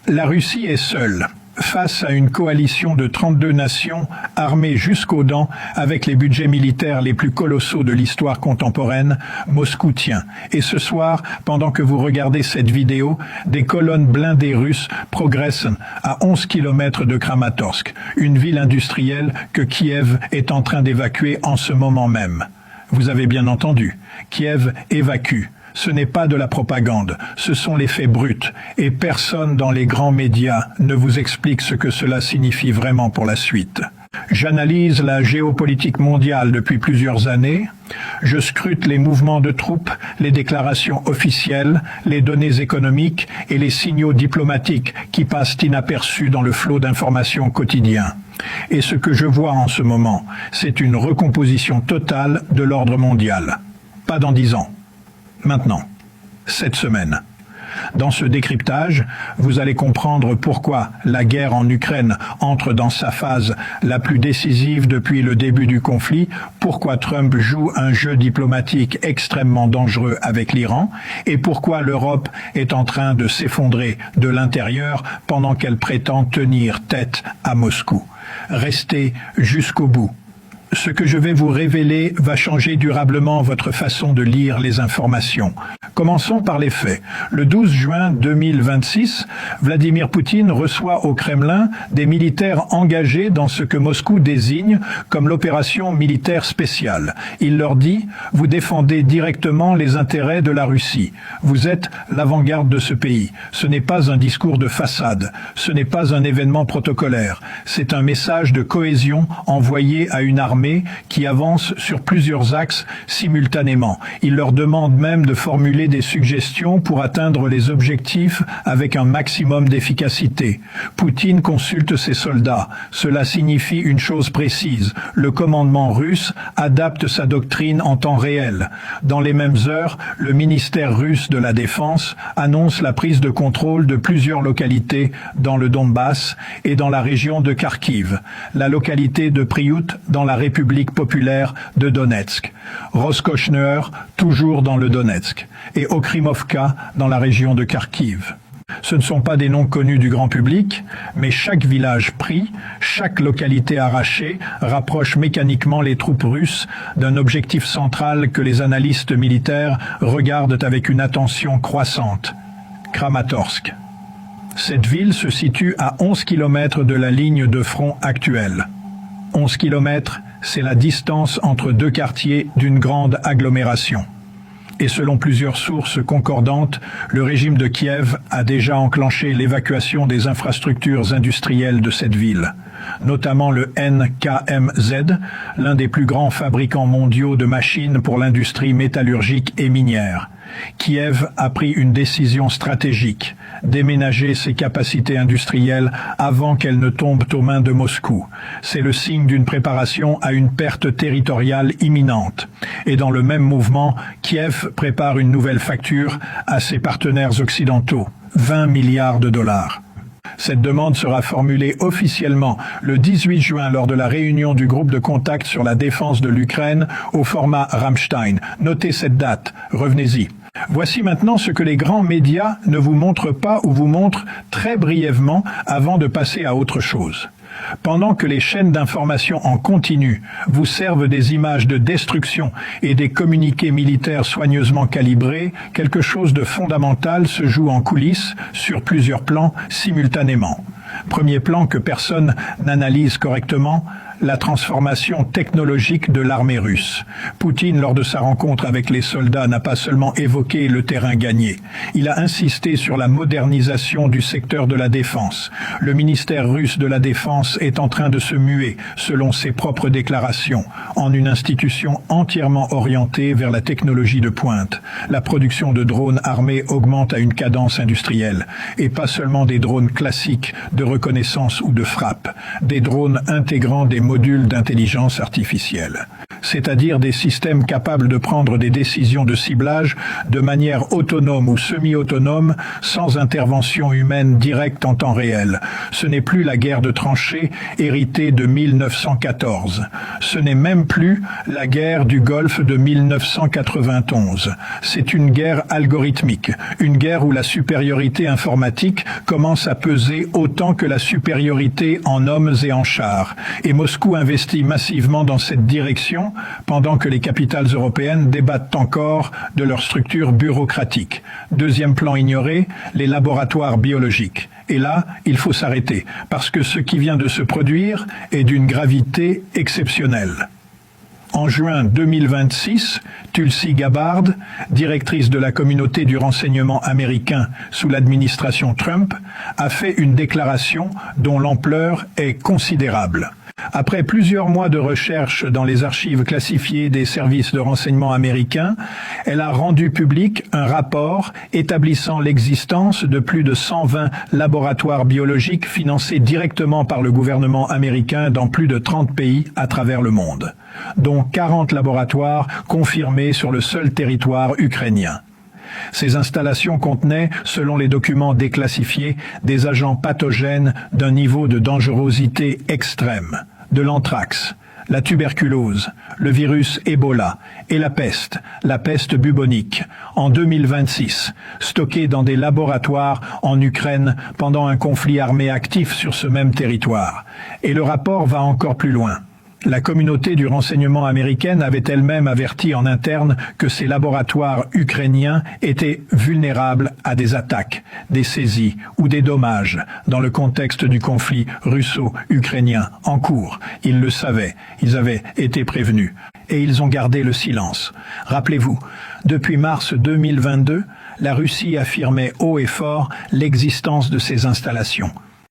La Russie est seule, face à une coalition de 32 nations armées jusqu'aux dents avec les budgets militaires les plus colossaux de l'histoire contemporaine. Moscou tient. Et ce soir, pendant que vous regardez cette vidéo, des colonnes blindées russes progressent à 11 km de Kramatorsk, une ville industrielle que Kiev est en train d'évacuer en ce moment même. Vous avez bien entendu, Kiev évacue. Ce n'est pas de la propagande, ce sont les faits bruts, et personne dans les grands médias ne vous explique ce que cela signifie vraiment pour la suite. J'analyse la géopolitique mondiale depuis plusieurs années, je scrute les mouvements de troupes, les déclarations officielles, les données économiques et les signaux diplomatiques qui passent inaperçus dans le flot d'informations quotidien. Et ce que je vois en ce moment, c'est une recomposition totale de l'ordre mondial. Pas dans 10 ans. Maintenant, cette semaine. Dans ce décryptage, vous allez comprendre pourquoi la guerre en Ukraine entre dans sa phase la plus décisive depuis le début du conflit, pourquoi Trump joue un jeu diplomatique extrêmement dangereux avec l'Iran et pourquoi l'Europe est en train de s'effondrer de l'intérieur pendant qu'elle prétend tenir tête à Moscou. Restez jusqu'au bout. Ce que je vais vous révéler va changer durablement votre façon de lire les informations. Commençons par les faits. Le 12 juin 2026, Vladimir Poutine reçoit au Kremlin des militaires engagés dans ce que Moscou désigne comme l'opération militaire spéciale. Il leur dit « Vous défendez directement les intérêts de la Russie. Vous êtes l'avant-garde de ce pays. Ce n'est pas un discours de façade. Ce n'est pas un événement protocolaire. C'est un message de cohésion envoyé à une armée qui avance sur plusieurs axes simultanément. Il leur demande même de formuler des suggestions pour atteindre les objectifs avec un maximum d'efficacité. Poutine consulte ses soldats. Cela signifie une chose précise. Le commandement russe adapte sa doctrine en temps réel. Dans les mêmes heures, le ministère russe de la Défense annonce la prise de contrôle de plusieurs localités dans le Donbass et dans la région de Kharkiv, la localité de Priout dans la République populaire de Donetsk, Roskoshneuer, toujours dans le Donetsk, et Okrimovka dans la région de Kharkiv. Ce ne sont pas des noms connus du grand public, mais chaque village pris, chaque localité arrachée rapproche mécaniquement les troupes russes d'un objectif central que les analystes militaires regardent avec une attention croissante. Kramatorsk. Cette ville se situe à 11 km de la ligne de front actuelle. 11 km, c'est la distance entre deux quartiers d'une grande agglomération. Et selon plusieurs sources concordantes, le régime de Kiev a déjà enclenché l'évacuation des infrastructures industrielles de cette ville, notamment le NKMZ, l'un des plus grands fabricants mondiaux de machines pour l'industrie métallurgique et minière. Kiev a pris une décision stratégique, déménager ses capacités industrielles avant qu'elles ne tombent aux mains de Moscou. C'est le signe d'une préparation à une perte territoriale imminente. Et dans le même mouvement, Kiev prépare une nouvelle facture à ses partenaires occidentaux, 20 milliards de dollars. Cette demande sera formulée officiellement le 18 juin lors de la réunion du groupe de contact sur la défense de l'Ukraine au format Rammstein. Notez cette date, revenez-y. Voici maintenant ce que les grands médias ne vous montrent pas ou vous montrent très brièvement avant de passer à autre chose. Pendant que les chaînes d'information en continu vous servent des images de destruction et des communiqués militaires soigneusement calibrés, quelque chose de fondamental se joue en coulisses sur plusieurs plans simultanément. Premier plan que personne n'analyse correctement, la transformation technologique de l'armée russe. Poutine, lors de sa rencontre avec les soldats, n'a pas seulement évoqué le terrain gagné. Il a insisté sur la modernisation du secteur de la défense. Le ministère russe de la Défense est en train de se muer, selon ses propres déclarations, en une institution entièrement orientée vers la technologie de pointe. La production de drones armés augmente à une cadence industrielle, et pas seulement des drones classiques de reconnaissance ou de frappe, des drones intégrant des modules d'intelligence artificielle. c'est-à-dire des systèmes capables de prendre des décisions de ciblage de manière autonome ou semi-autonome, sans intervention humaine directe en temps réel. Ce n'est plus la guerre de tranchées héritée de 1914. Ce n'est même plus la guerre du Golfe de 1991. C'est une guerre algorithmique, une guerre où la supériorité informatique commence à peser autant que la supériorité en hommes et en chars. Et Moscou investit massivement dans cette direction, pendant que les capitales européennes débattent encore de leur structure bureaucratique. Deuxième plan ignoré, les laboratoires biologiques. Et là, il faut s'arrêter, parce que ce qui vient de se produire est d'une gravité exceptionnelle. En juin 2026, Tulsi Gabbard, directrice de la communauté du renseignement américain sous l'administration Trump, a fait une déclaration dont l'ampleur est considérable. Après plusieurs mois de recherche dans les archives classifiées des services de renseignement américains, elle a rendu public un rapport établissant l'existence de plus de 120 laboratoires biologiques financés directement par le gouvernement américain dans plus de 30 pays à travers le monde, dont 40 laboratoires confirmés sur le seul territoire ukrainien. Ces installations contenaient, selon les documents déclassifiés, des agents pathogènes d'un niveau de dangerosité extrême, de l'anthrax, la tuberculose, le virus Ebola et la peste bubonique, en 2026, stockés dans des laboratoires en Ukraine pendant un conflit armé actif sur ce même territoire. Et le rapport va encore plus loin. La communauté du renseignement américaine avait elle-même averti en interne que ces laboratoires ukrainiens étaient vulnérables à des attaques, des saisies ou des dommages dans le contexte du conflit russo-ukrainien en cours. Ils le savaient, ils avaient été prévenus et ils ont gardé le silence. Rappelez-vous, depuis mars 2022, la Russie affirmait haut et fort l'existence de ces installations.